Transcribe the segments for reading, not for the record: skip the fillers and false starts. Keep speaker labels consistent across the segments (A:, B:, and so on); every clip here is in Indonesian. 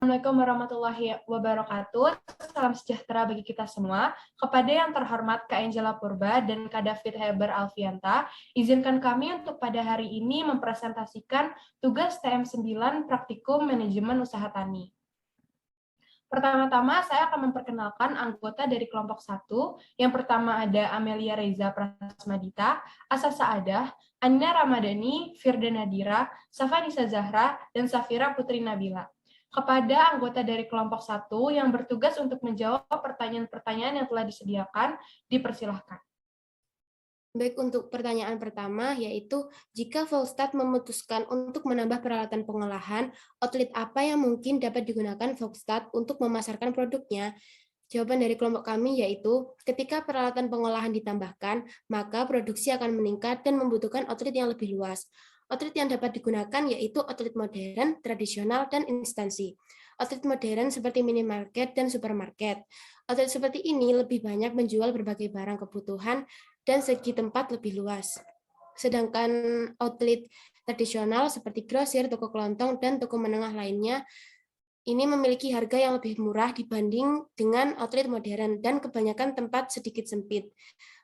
A: Assalamualaikum warahmatullahi wabarakatuh. Salam sejahtera bagi kita semua. Kepada yang terhormat Kak Angela Purba dan Kak David Heber Alfianta, izinkan kami untuk pada hari ini mempresentasikan tugas TM9 Praktikum Manajemen Usaha Tani. Pertama-tama, saya akan memperkenalkan anggota dari kelompok 1. Yang pertama ada Amelia Reza Prasmadita, Asa Saadah, Anina Ramadhani, Firda Nadira, Safanisa Zahra, dan Safira Putri Nabila. Kepada anggota dari kelompok 1 yang bertugas untuk menjawab pertanyaan-pertanyaan yang telah disediakan, dipersilahkan.
B: Baik, untuk pertanyaan pertama, yaitu jika Volstad memutuskan untuk menambah peralatan pengolahan, outlet apa yang mungkin dapat digunakan Volstad untuk memasarkan produknya? Jawaban dari kelompok kami yaitu, ketika peralatan pengolahan ditambahkan, maka produksi akan meningkat dan membutuhkan outlet yang lebih luas. Outlet yang dapat digunakan yaitu outlet modern, tradisional, dan instansi. Outlet modern seperti minimarket dan supermarket. Outlet seperti ini lebih banyak menjual berbagai barang kebutuhan dan segi tempat lebih luas. Sedangkan outlet tradisional seperti grosir, toko kelontong, dan toko menengah lainnya ini memiliki harga yang lebih murah dibanding dengan outlet modern dan kebanyakan tempat sedikit sempit.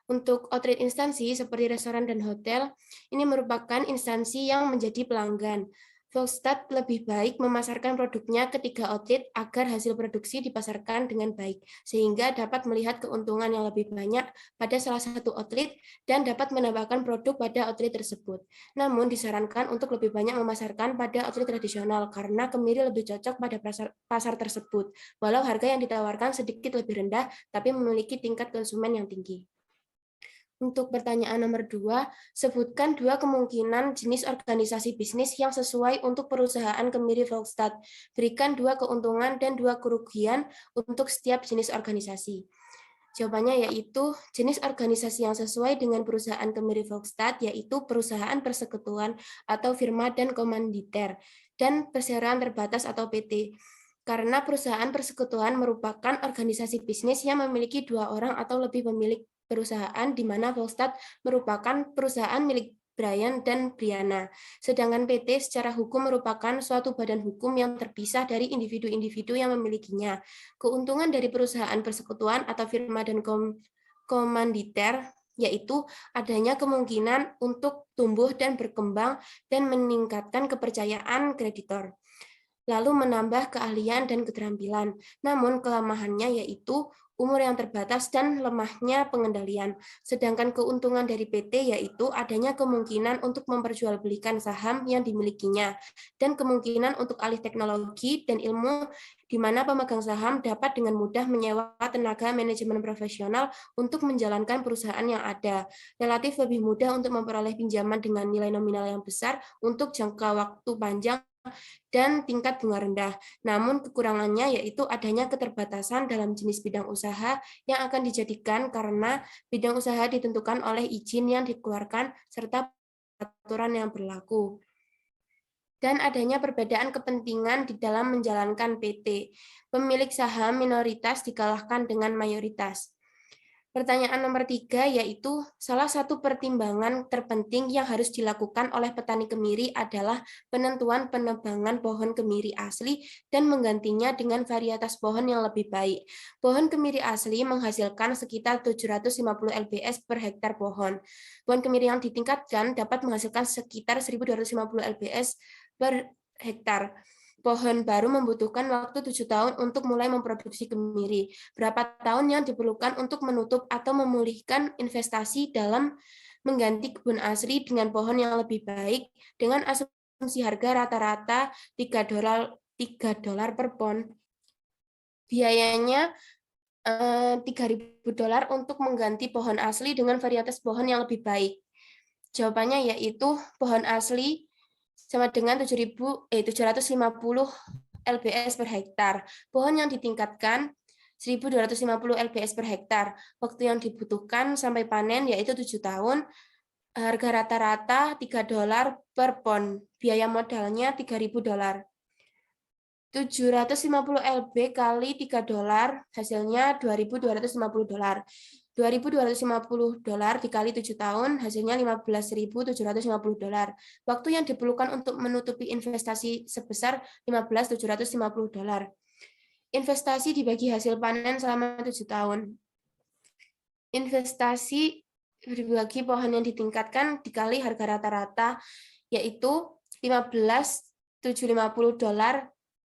B: Untuk outlet instansi seperti restoran dan hotel, ini merupakan instansi yang menjadi pelanggan. Volstad lebih baik memasarkan produknya ke 3 outlet agar hasil produksi dipasarkan dengan baik, sehingga dapat melihat keuntungan yang lebih banyak pada salah satu outlet dan dapat menambahkan produk pada outlet tersebut. Namun disarankan untuk lebih banyak memasarkan pada outlet tradisional karena kemiri lebih cocok pada pasar tersebut, walau harga yang ditawarkan sedikit lebih rendah tapi memiliki tingkat konsumen yang tinggi. Untuk pertanyaan nomor 2, sebutkan 2 kemungkinan jenis organisasi bisnis yang sesuai untuk perusahaan kemiri Volstad. Berikan 2 keuntungan dan 2 kerugian untuk setiap jenis organisasi. Jawabannya yaitu jenis organisasi yang sesuai dengan perusahaan kemiri Volstad yaitu perusahaan persekutuan atau firma dan komanditer dan perseroan terbatas atau PT. Karena perusahaan persekutuan merupakan organisasi bisnis yang memiliki 2 orang atau lebih pemilik perusahaan, di mana Volstad merupakan perusahaan milik Brian dan Briana. Sedangkan PT secara hukum merupakan suatu badan hukum yang terpisah dari individu-individu yang memilikinya. Keuntungan dari perusahaan persekutuan atau firma dan komanditer yaitu adanya kemungkinan untuk tumbuh dan berkembang dan meningkatkan kepercayaan kreditor, lalu menambah keahlian dan keterampilan. Namun kelemahannya yaitu umur yang terbatas dan lemahnya pengendalian. Sedangkan keuntungan dari PT yaitu adanya kemungkinan untuk memperjualbelikan saham yang dimilikinya dan kemungkinan untuk alih teknologi dan ilmu di mana pemegang saham dapat dengan mudah menyewa tenaga manajemen profesional untuk menjalankan perusahaan yang ada. Relatif lebih mudah untuk memperoleh pinjaman dengan nilai nominal yang besar untuk jangka waktu panjang dan tingkat bunga rendah. Namun kekurangannya yaitu adanya keterbatasan dalam jenis bidang usaha yang akan dijadikan karena bidang usaha ditentukan oleh izin yang dikeluarkan serta aturan yang berlaku. Dan adanya perbedaan kepentingan di dalam menjalankan PT. Pemilik saham minoritas dikalahkan dengan mayoritas. Pertanyaan nomor 3 yaitu salah satu pertimbangan terpenting yang harus dilakukan oleh petani kemiri adalah penentuan penebangan pohon kemiri asli dan menggantinya dengan varietas pohon yang lebih baik. Pohon kemiri asli menghasilkan sekitar 750 lbs per hektar pohon. Pohon kemiri yang ditingkatkan dapat menghasilkan sekitar 1250 lbs per hektar. Pohon baru membutuhkan waktu 7 tahun untuk mulai memproduksi kemiri. Berapa tahun yang diperlukan untuk menutup atau memulihkan investasi dalam mengganti kebun asli dengan pohon yang lebih baik dengan asumsi harga rata-rata $3 per pon. Biayanya $3.000 untuk mengganti pohon asli dengan varietas pohon yang lebih baik. Jawabannya yaitu pohon asli sama dengan 750 lbs per hektar. Pohon yang ditingkatkan 1.250 lbs per hektar. Waktu yang dibutuhkan sampai panen yaitu 7 tahun. Harga rata-rata $3 per pon. Biaya modalnya $3.000. 750 lb kali $3 hasilnya $2.250. $2.250 dikali 7 tahun, hasilnya $15.750. Waktu yang diperlukan untuk menutupi investasi sebesar $15.750. Investasi dibagi hasil panen selama 7 tahun. Investasi dibagi pohon yang ditingkatkan dikali harga rata-rata, yaitu $15.750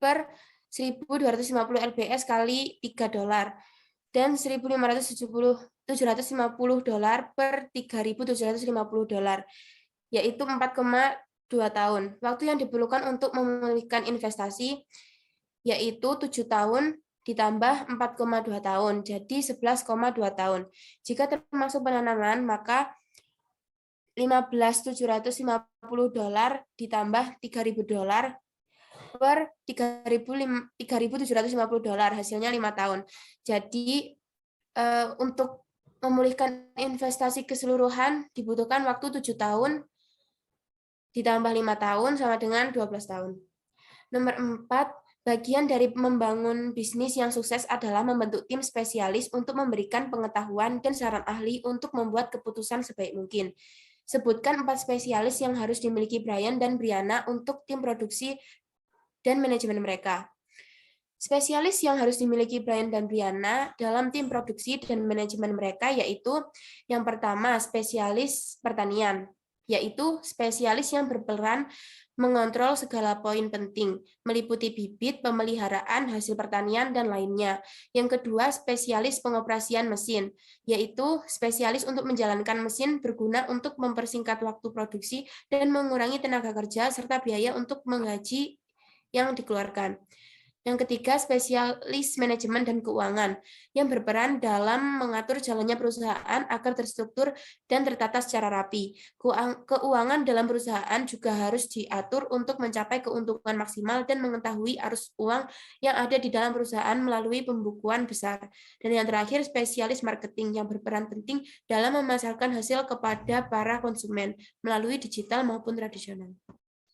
B: per 1.250 lbs kali $3 dan $1.750 per $3.750, yaitu 4,2 tahun. Waktu yang diperlukan untuk memulihkan investasi yaitu 7 tahun ditambah 4,2 tahun, jadi 11,2 tahun. Jika termasuk penanaman, maka $15.750 ditambah $3.000 per $3.750, hasilnya 5 tahun. Jadi untuk memulihkan investasi keseluruhan dibutuhkan waktu 7 tahun ditambah 5 tahun sama dengan 12 tahun. Nomor 4, bagian dari membangun bisnis yang sukses adalah membentuk tim spesialis untuk memberikan pengetahuan dan saran ahli untuk membuat keputusan sebaik mungkin. Sebutkan 4 spesialis yang harus dimiliki Brian dan Brianna untuk tim produksi dan manajemen mereka. Spesialis yang harus dimiliki Brian dan Brianna dalam tim produksi dan manajemen mereka yaitu yang pertama, spesialis pertanian, yaitu spesialis yang berperan mengontrol segala poin penting, meliputi bibit, pemeliharaan, hasil pertanian, dan lainnya. Yang kedua, spesialis pengoperasian mesin, yaitu spesialis untuk menjalankan mesin berguna untuk mempersingkat waktu produksi dan mengurangi tenaga kerja serta biaya untuk menggaji yang dikeluarkan. Yang ketiga, spesialis manajemen dan keuangan yang berperan dalam mengatur jalannya perusahaan agar terstruktur dan tertata secara rapi. Keuangan dalam perusahaan juga harus diatur untuk mencapai keuntungan maksimal dan mengetahui arus uang yang ada di dalam perusahaan melalui pembukuan besar. Dan yang terakhir, spesialis marketing yang berperan penting dalam memasarkan hasil kepada para konsumen melalui digital maupun tradisional.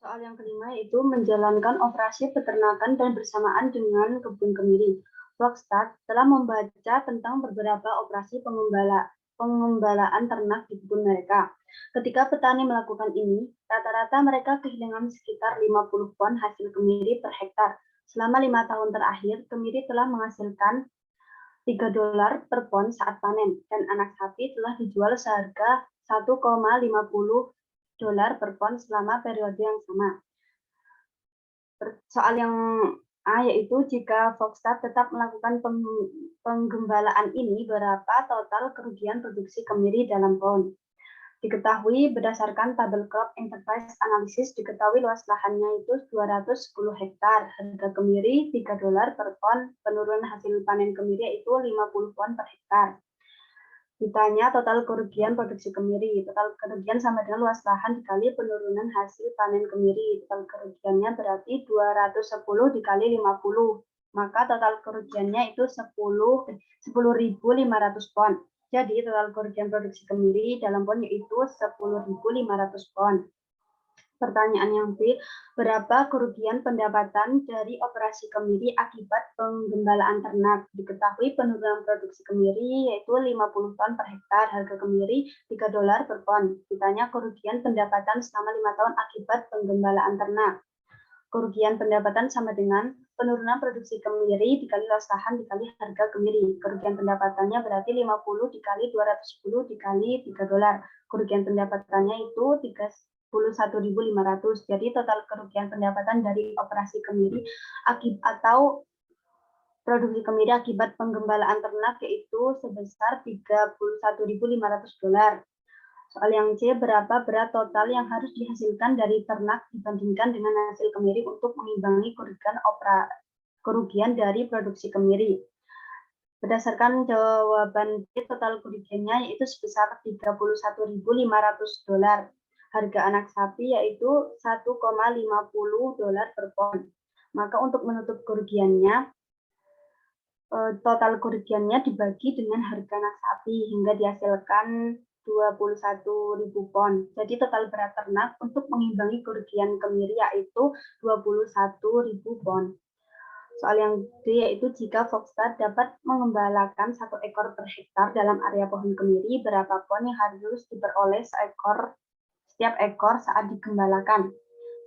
C: Soal yang kelima yaitu menjalankan operasi peternakan dan bersamaan dengan kebun kemiri. Vlogstart telah membaca tentang beberapa operasi pengembalaan ternak di kebun mereka. Ketika petani melakukan ini, rata-rata mereka kehilangan sekitar 50 pon hasil kemiri per hektar. Selama 5 tahun terakhir, kemiri telah menghasilkan $3 per pon saat panen, dan anak sapi telah dijual seharga $1,50 per pon selama periode yang sama. Soal yang A yaitu jika Vlogstart tetap melakukan penggembalaan ini, berapa total kerugian produksi kemiri dalam pohon? Diketahui berdasarkan tabel Crop Enterprise Analysis, diketahui luas lahannya itu 210 hektar, harga kemiri $3 per pon, penurunan hasil panen kemiri yaitu 50 pon per hektar. Ditanya total kerugian produksi kemiri, total kerugian sama dengan luas lahan dikali penurunan hasil panen kemiri. Total kerugiannya berarti 210 dikali 50, maka total kerugiannya itu 10.500 pon. Jadi total kerugian produksi kemiri dalam pon yaitu 10.500 pon. Pertanyaan yang B, berapa kerugian pendapatan dari operasi kemiri akibat penggembalaan ternak? Diketahui penurunan produksi kemiri yaitu 50 ton per hektar, harga kemiri $3 per pon. Ditanya kerugian pendapatan selama 5 tahun akibat penggembalaan ternak. Kerugian pendapatan sama dengan penurunan produksi kemiri dikali luas lahan dikali harga kemiri. Kerugian pendapatannya berarti 50 dikali 210 dikali $3. Kerugian pendapatannya itu 31.500. Jadi total kerugian pendapatan dari operasi kemiri atau produksi kemiri akibat penggembalaan ternak yaitu sebesar $31.500. Soal yang C, berapa berat total yang harus dihasilkan dari ternak dibandingkan dengan hasil kemiri untuk mengimbangi kerugian dari produksi kemiri? Berdasarkan jawaban B, total kerugiannya yaitu sebesar $31.500. Harga anak sapi yaitu $1,50 per pon. Maka untuk menutup kerugiannya, total kerugiannya dibagi dengan harga anak sapi hingga dihasilkan 21.000 pon. Jadi total berat ternak untuk mengimbangi kerugian kemiri yaitu 21.000 pon. Soal yang D yaitu jika Foxstat dapat mengembalakan 1 ekor per hektar dalam area pohon kemiri, berapa pon yang harus diperoleh setiap ekor saat digembalakan?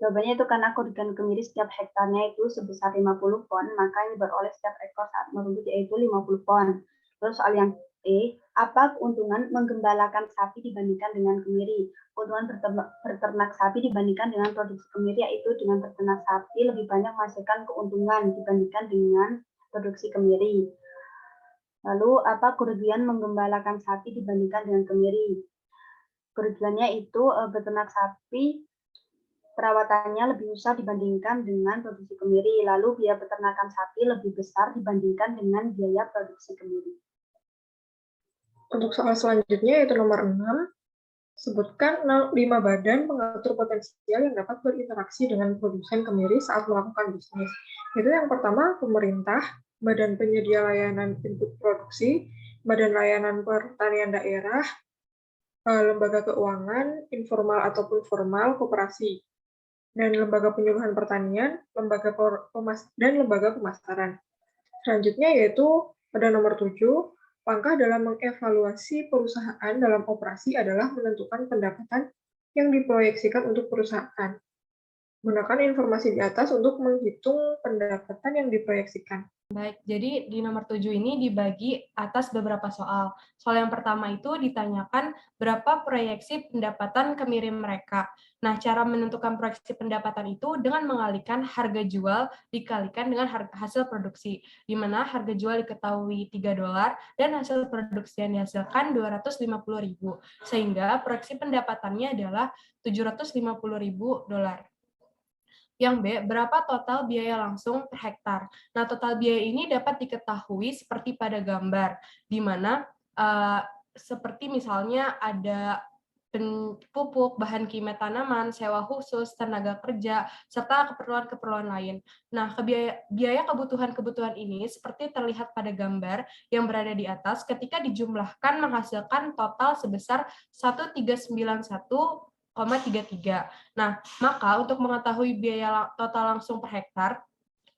C: Jawabannya itu karena kerugian kemiri setiap hektarnya itu sebesar 50 pon, maka yang diperoleh setiap ekor saat merumput yaitu 50 pon. Terus soal yang E, apa keuntungan menggembalakan sapi dibandingkan dengan kemiri? Keuntungan berternak sapi dibandingkan dengan produksi kemiri yaitu dengan berternak sapi lebih banyak menghasilkan keuntungan dibandingkan dengan produksi kemiri. Lalu apa kerugian menggembalakan sapi dibandingkan dengan kemiri? Kerugiannya itu beternak sapi perawatannya lebih susah dibandingkan dengan produksi kemiri. Lalu biaya peternakan sapi lebih besar dibandingkan dengan biaya produksi kemiri.
D: Untuk soal selanjutnya yaitu nomor 6, sebutkan 5 badan pengatur potensial yang dapat berinteraksi dengan produsen kemiri saat melakukan bisnis. Itu yang pertama, pemerintah, badan penyedia layanan input produksi, badan layanan pertanian daerah, lembaga keuangan, informal ataupun formal, koperasi, dan lembaga penyuluhan pertanian, dan lembaga pemasaran. Selanjutnya yaitu pada nomor 7, langkah dalam mengevaluasi perusahaan dalam operasi adalah menentukan pendapatan yang diproyeksikan untuk perusahaan. Gunakan informasi di atas untuk menghitung pendapatan yang diproyeksikan.
A: Baik, jadi di nomor 7 ini dibagi atas beberapa soal. Soal yang pertama itu ditanyakan berapa proyeksi pendapatan kemiri mereka. Nah, cara menentukan proyeksi pendapatan itu dengan mengalihkan harga jual dikalikan dengan hasil produksi, di mana harga jual diketahui $3 dan hasil produksi yang dihasilkan 250.000, sehingga proyeksi pendapatannya adalah $750.000. Yang B, berapa total biaya langsung per hektar? Nah, total biaya ini dapat diketahui seperti pada gambar, di mana seperti misalnya ada pupuk, bahan kimia tanaman, sewa khusus, tenaga kerja, serta keperluan-keperluan lain. Nah, biaya kebutuhan-kebutuhan ini seperti terlihat pada gambar yang berada di atas ketika dijumlahkan menghasilkan total sebesar 1391,33. Nah, maka untuk mengetahui biaya total langsung per hektar,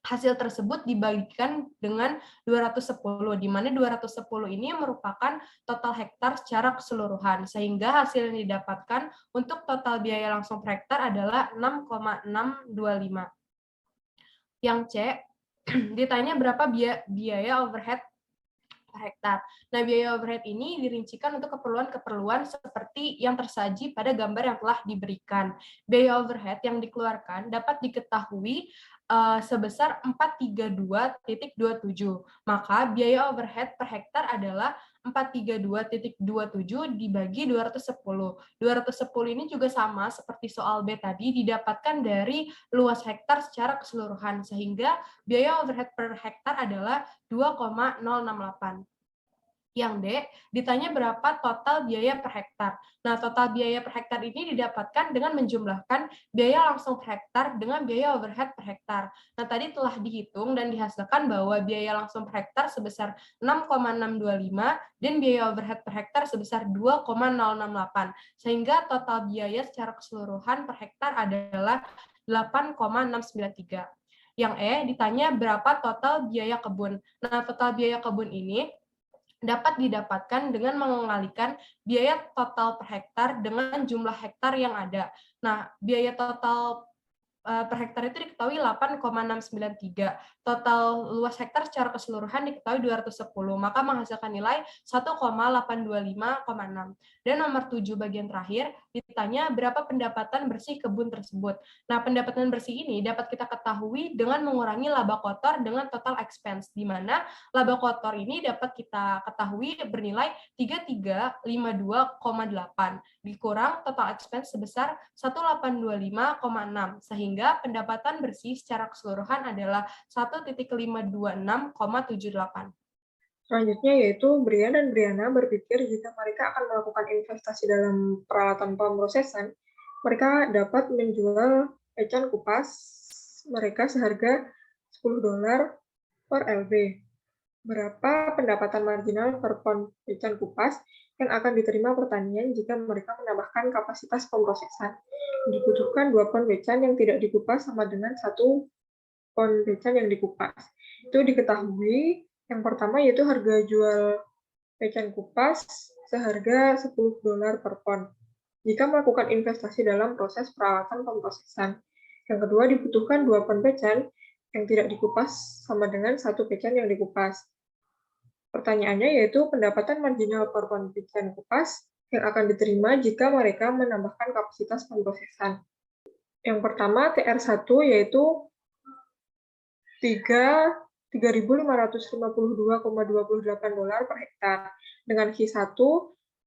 A: hasil tersebut dibagikan dengan 210, di mana 210 ini merupakan total hektar secara keseluruhan, sehingga hasil yang didapatkan untuk total biaya langsung per hektar adalah 6,625. Yang C, ditanya berapa biaya overhead hektar. Nah, biaya overhead ini dirincikan untuk keperluan-keperluan seperti yang tersaji pada gambar yang telah diberikan. Biaya overhead yang dikeluarkan dapat diketahui sebesar 432,27. Maka biaya overhead per hektar adalah 432,27 dibagi 210. 210 ini juga sama seperti soal B tadi, didapatkan dari luas hektar secara keseluruhan, sehingga biaya overhead per hektar adalah 2,068. Yang D, ditanya berapa total biaya per hektar. Nah, total biaya per hektar ini didapatkan dengan menjumlahkan biaya langsung per hektar dengan biaya overhead per hektar. Nah, tadi telah dihitung dan dihasilkan bahwa biaya langsung per hektar sebesar 6,625 dan biaya overhead per hektar sebesar 2,068. Sehingga total biaya secara keseluruhan per hektar adalah 8,693. Yang E, ditanya berapa total biaya kebun. Nah, total biaya kebun ini dapat didapatkan dengan mengalikan biaya total per hektar dengan jumlah hektar yang ada. Nah, biaya total per hektar itu diketahui 8,693. Total luas hektar secara keseluruhan diketahui 210, maka menghasilkan nilai 1,825,6. Dan nomor 7 bagian terakhir ditanya berapa pendapatan bersih kebun tersebut. Nah, pendapatan bersih ini dapat kita ketahui dengan mengurangi laba kotor dengan total expense, di mana laba kotor ini dapat kita ketahui bernilai 3352,8 dikurang total expense sebesar 1825,6, sehingga pendapatan bersih secara keseluruhan adalah 1,526,78.
D: Selanjutnya yaitu Brian dan Briana berpikir jika mereka akan melakukan investasi dalam peralatan pemrosesan, mereka dapat menjual ecan kupas mereka seharga $10 per LB. Berapa pendapatan marginal per pon ecan kupas yang akan diterima pertanian jika mereka menambahkan kapasitas pemrosesan? Dibutuhkan 2 pon becan yang tidak dikupas sama dengan 1 pon becan yang dikupas. Itu diketahui yang pertama yaitu harga jual pecan kupas seharga $10 per pon jika melakukan investasi dalam proses peralatan pemrosesan. Yang kedua, dibutuhkan 2 pon pecan yang tidak dikupas sama dengan 1 pecan yang dikupas. Pertanyaannya yaitu pendapatan marginal per pon pecan kupas yang akan diterima jika mereka menambahkan kapasitas pemrosesan. Yang pertama, TR1 yaitu $3.552,28 per hektar, dengan Q1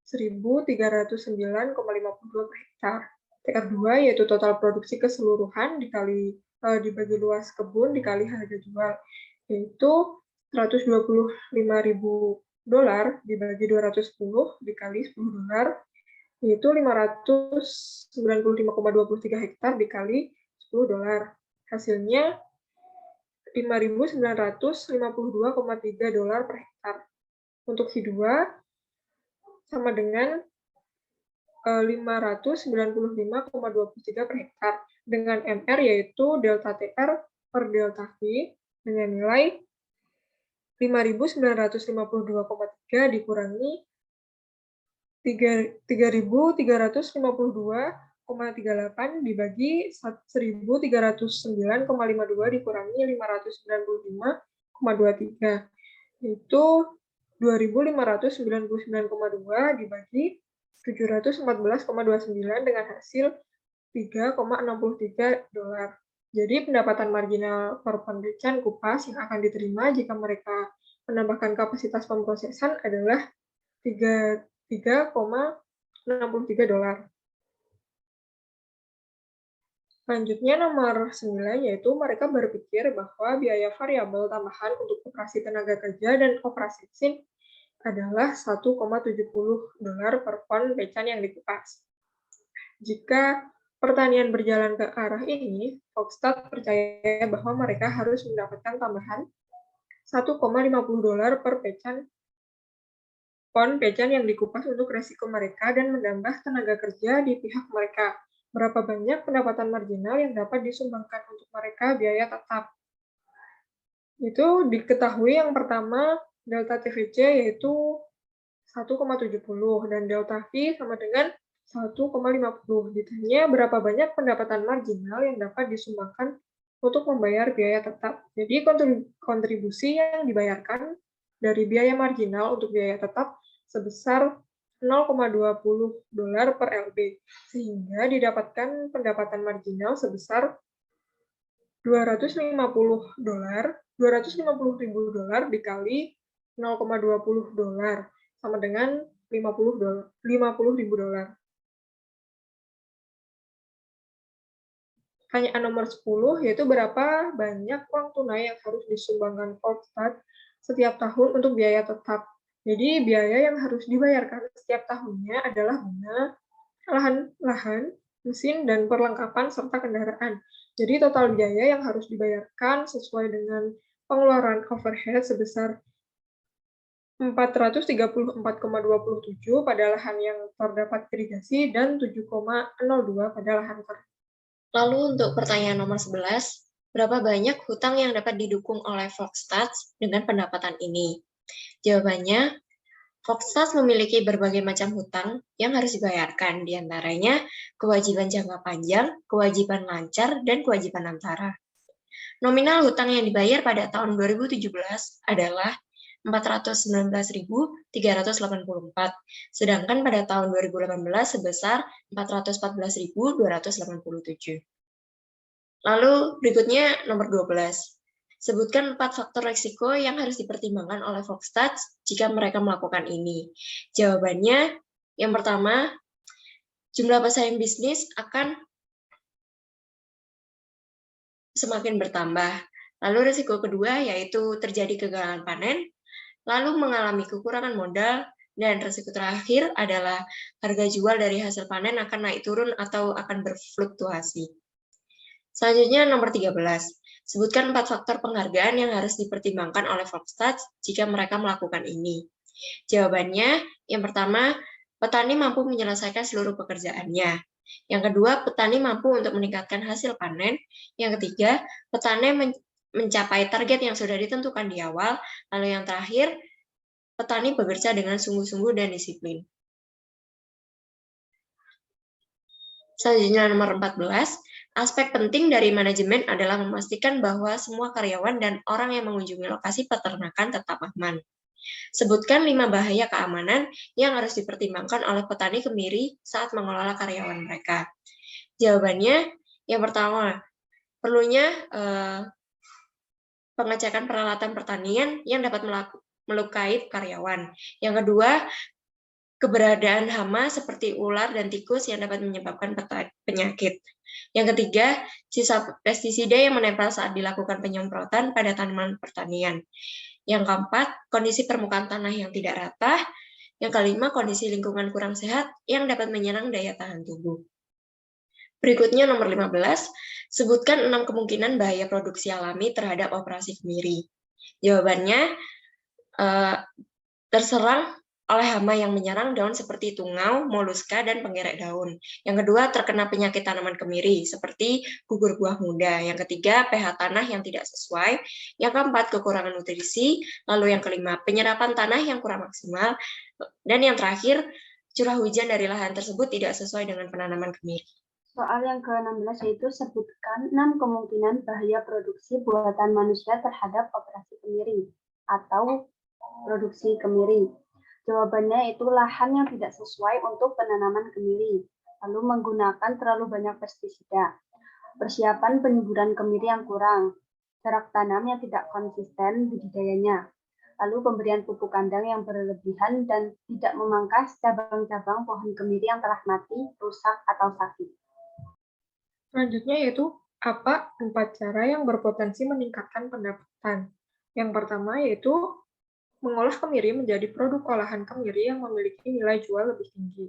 D: $1.309,52 per hektar. TR2 yaitu total produksi keseluruhan dibagi luas kebun dikali harga jual, yaitu $125.000 dibagi 210 dikali $10, yaitu 595,23 hektar dikali $10. Hasilnya $5.952,3 per hektar. Untuk Q2 sama dengan 595,23 per hektar, dengan MR yaitu delta TR per delta V dengan nilai 5.952,3 dikurangi 3.352,38 dibagi 1.309,52 dikurangi 595,23, yaitu 2.599,2 dibagi 714,29 dengan hasil $3,63. Jadi pendapatan marginal per pon pecan kupas yang akan diterima jika mereka menambahkan kapasitas pemrosesan adalah $3,63. Selanjutnya nomor 9 yaitu mereka berpikir bahwa biaya variabel tambahan untuk operasi tenaga kerja dan operasi mesin adalah $1,70 per pon pecan yang dikupas. Jika pertanian berjalan ke arah ini, Foxstat percaya bahwa mereka harus mendapatkan tambahan $1,50 per pon pecan yang dikupas untuk resiko mereka dan menambah tenaga kerja di pihak mereka. Berapa banyak pendapatan marginal yang dapat disumbangkan untuk mereka biaya tetap? Itu diketahui yang pertama, delta TVC yaitu 1,70 dan delta V sama dengan 1,50. Ditanya berapa banyak pendapatan marginal yang dapat disumbangkan untuk membayar biaya tetap. Jadi kontribusi yang dibayarkan dari biaya marginal untuk biaya tetap sebesar $0,20 per LB, sehingga didapatkan pendapatan marginal sebesar $250.000 dikali $0,20 sama dengan $50.000. Pertanyaan nomor 10 yaitu berapa banyak uang tunai yang harus disumbangkan Foxstat setiap tahun untuk biaya tetap. Jadi biaya yang harus dibayarkan setiap tahunnya adalah bunga, lahan, mesin, dan perlengkapan serta kendaraan. Jadi total biaya yang harus dibayarkan sesuai dengan pengeluaran overhead sebesar 434,27 pada lahan yang terdapat irigasi dan 7,02 pada lahan kering.
E: Lalu untuk pertanyaan nomor 11, berapa banyak hutang yang dapat didukung oleh Foxstat dengan pendapatan ini? Jawabannya, Foxstat memiliki berbagai macam hutang yang harus dibayarkan, diantaranya kewajiban jangka panjang, kewajiban lancar, dan kewajiban antara. Nominal hutang yang dibayar pada tahun 2017 adalah 419.384, sedangkan pada tahun 2018 sebesar 414.287. Lalu berikutnya nomor 12. Sebutkan 4 faktor risiko yang harus dipertimbangkan oleh Foxstat jika mereka melakukan ini. Jawabannya, yang pertama, jumlah pesaing bisnis akan semakin bertambah. Lalu risiko kedua yaitu terjadi kegagalan panen, lalu mengalami kekurangan modal, dan risiko terakhir adalah harga jual dari hasil panen akan naik turun atau akan berfluktuasi. Selanjutnya nomor 13. Sebutkan 4 faktor penghargaan yang harus dipertimbangkan oleh Foxstat jika mereka melakukan ini. Jawabannya, yang pertama, petani mampu menyelesaikan seluruh pekerjaannya. Yang kedua, petani mampu untuk meningkatkan hasil panen. Yang ketiga, petani mencapai target yang sudah ditentukan di awal. Lalu yang terakhir, petani bekerja dengan sungguh-sungguh dan disiplin. Selanjutnya nomor 14, aspek penting dari manajemen adalah memastikan bahwa semua karyawan dan orang yang mengunjungi lokasi peternakan tetap aman. Sebutkan 5 bahaya keamanan yang harus dipertimbangkan oleh petani kemiri saat mengelola karyawan mereka. Jawabannya, yang pertama, perlunya pengecekan peralatan pertanian yang dapat melukai karyawan. Yang kedua, keberadaan hama seperti ular dan tikus yang dapat menyebabkan penyakit. Yang ketiga, sisa pestisida yang menempel saat dilakukan penyemprotan pada tanaman pertanian. Yang keempat, kondisi permukaan tanah yang tidak rata. Yang kelima, kondisi lingkungan kurang sehat yang dapat menyerang daya tahan tubuh. Berikutnya nomor 15, sebutkan 6 kemungkinan bahaya produksi alami terhadap operasi kemiri. Jawabannya, terserang oleh hama yang menyerang daun seperti tungau, moluska, dan penggerek daun. Yang kedua, terkena penyakit tanaman kemiri seperti gugur buah muda. Yang ketiga, pH tanah yang tidak sesuai. Yang keempat, kekurangan nutrisi. Lalu yang kelima, penyerapan tanah yang kurang maksimal. Dan yang terakhir, curah hujan dari lahan tersebut tidak sesuai dengan penanaman kemiri.
C: Soal yang ke-16 yaitu sebutkan 6 kemungkinan bahaya produksi buatan manusia terhadap operasi kemiri atau produksi kemiri. Jawabannya itu lahan yang tidak sesuai untuk penanaman kemiri, lalu menggunakan terlalu banyak pestisida, persiapan penyuburan kemiri yang kurang, jarak tanam yang tidak konsisten budidayanya, lalu pemberian pupuk kandang yang berlebihan dan tidak memangkas cabang-cabang pohon kemiri yang telah mati, rusak, atau sakit.
D: Selanjutnya yaitu apa 4 cara yang berpotensi meningkatkan pendapatan. Yang pertama yaitu mengolah kemiri menjadi produk olahan kemiri yang memiliki nilai jual lebih tinggi.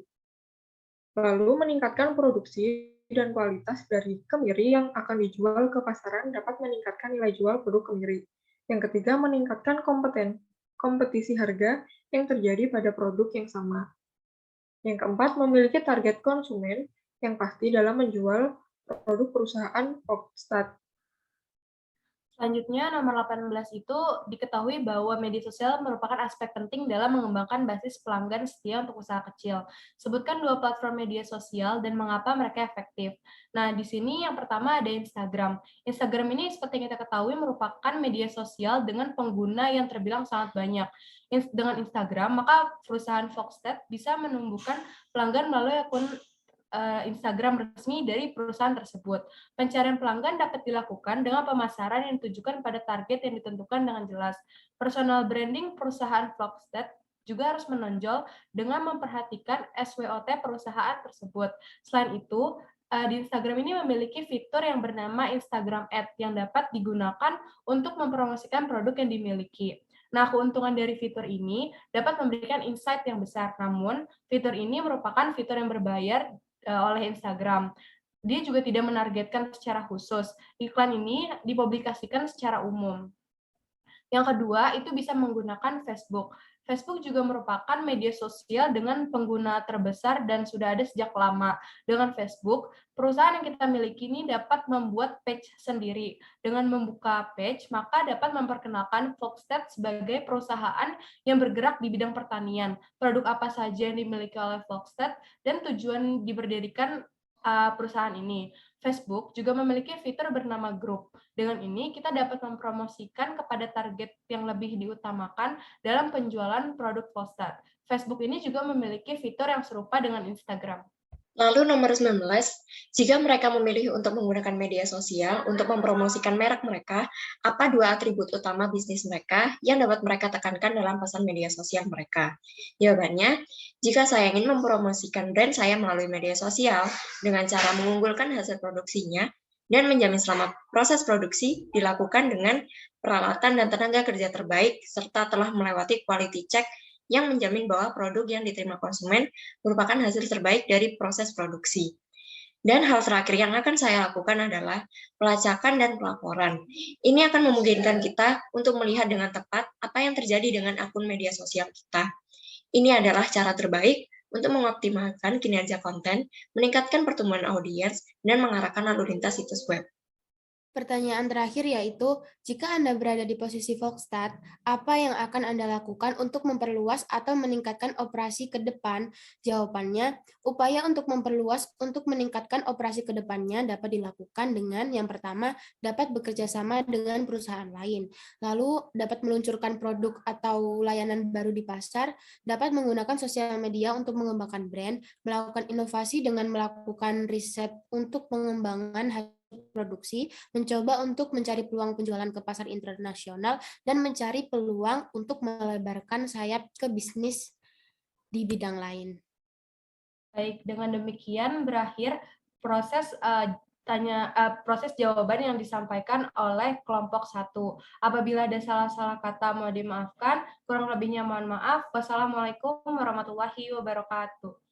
D: Lalu meningkatkan produksi dan kualitas dari kemiri yang akan dijual ke pasaran dapat meningkatkan nilai jual produk kemiri. Yang ketiga, meningkatkan kompetisi harga yang terjadi pada produk yang sama. Yang keempat, memiliki target konsumen yang pasti dalam menjual produk perusahaan Foxstat.
A: Selanjutnya, nomor 18 itu diketahui bahwa media sosial merupakan aspek penting dalam mengembangkan basis pelanggan setia untuk usaha kecil. Sebutkan 2 platform media sosial dan mengapa mereka efektif. Nah, di sini yang pertama ada Instagram. Instagram ini seperti yang kita ketahui merupakan media sosial dengan pengguna yang terbilang sangat banyak. Dengan Instagram, maka perusahaan Foxstat bisa menumbuhkan pelanggan melalui akun Instagram resmi dari perusahaan tersebut. Pencarian pelanggan dapat dilakukan dengan pemasaran yang ditujukan pada target yang ditentukan dengan jelas. Personal branding perusahaan Foxstat juga harus menonjol dengan memperhatikan SWOT perusahaan tersebut. Selain itu, di Instagram ini memiliki fitur yang bernama Instagram Ads yang dapat digunakan untuk mempromosikan produk yang dimiliki. Nah, keuntungan dari fitur ini dapat memberikan insight yang besar, namun fitur ini merupakan fitur yang berbayar oleh Instagram. Dia juga tidak menargetkan secara khusus. Iklan ini dipublikasikan secara umum. Yang kedua, itu bisa menggunakan Facebook. Facebook juga merupakan media sosial dengan pengguna terbesar dan sudah ada sejak lama. Dengan Facebook, perusahaan yang kita miliki ini dapat membuat page sendiri. Dengan membuka page, maka dapat memperkenalkan Foxstat sebagai perusahaan yang bergerak di bidang pertanian. Produk apa saja yang dimiliki oleh Foxstat dan tujuan diberdirikan perusahaan ini. Facebook juga memiliki fitur bernama Group. Dengan ini, kita dapat mempromosikan kepada target yang lebih diutamakan dalam penjualan produk Foxstat. Facebook ini juga memiliki fitur yang serupa dengan Instagram.
E: Lalu nomor 19, jika mereka memilih untuk menggunakan media sosial untuk mempromosikan merek mereka, apa 2 atribut utama bisnis mereka yang dapat mereka tekankan dalam pesan media sosial mereka? Jawabannya, jika saya ingin mempromosikan brand saya melalui media sosial dengan cara mengunggulkan hasil produksinya dan menjamin selama proses produksi dilakukan dengan peralatan dan tenaga kerja terbaik serta telah melewati quality check yang menjamin bahwa produk yang diterima konsumen merupakan hasil terbaik dari proses produksi. Dan hal terakhir yang akan saya lakukan adalah pelacakan dan pelaporan. Ini akan memungkinkan kita untuk melihat dengan tepat apa yang terjadi dengan akun media sosial kita. Ini adalah cara terbaik untuk mengoptimalkan kinerja konten, meningkatkan pertumbuhan audiens, dan mengarahkan lalu lintas situs web.
B: Pertanyaan terakhir yaitu, jika Anda berada di posisi Volkstat, apa yang akan Anda lakukan untuk memperluas atau meningkatkan operasi ke depan? Jawabannya, upaya untuk memperluas untuk meningkatkan operasi ke depannya dapat dilakukan dengan yang pertama, dapat bekerja sama dengan perusahaan lain. Lalu, dapat meluncurkan produk atau layanan baru di pasar, dapat menggunakan sosial media untuk mengembangkan brand, melakukan inovasi dengan melakukan riset untuk pengembangan hasil produksi, mencoba untuk mencari peluang penjualan ke pasar internasional, dan mencari peluang untuk melebarkan sayap ke bisnis di bidang lain.
A: Baik, dengan demikian berakhir proses proses jawaban yang disampaikan oleh kelompok 1. Apabila ada salah-salah kata mohon dimaafkan, kurang lebihnya mohon maaf. Wassalamualaikum warahmatullahi wabarakatuh.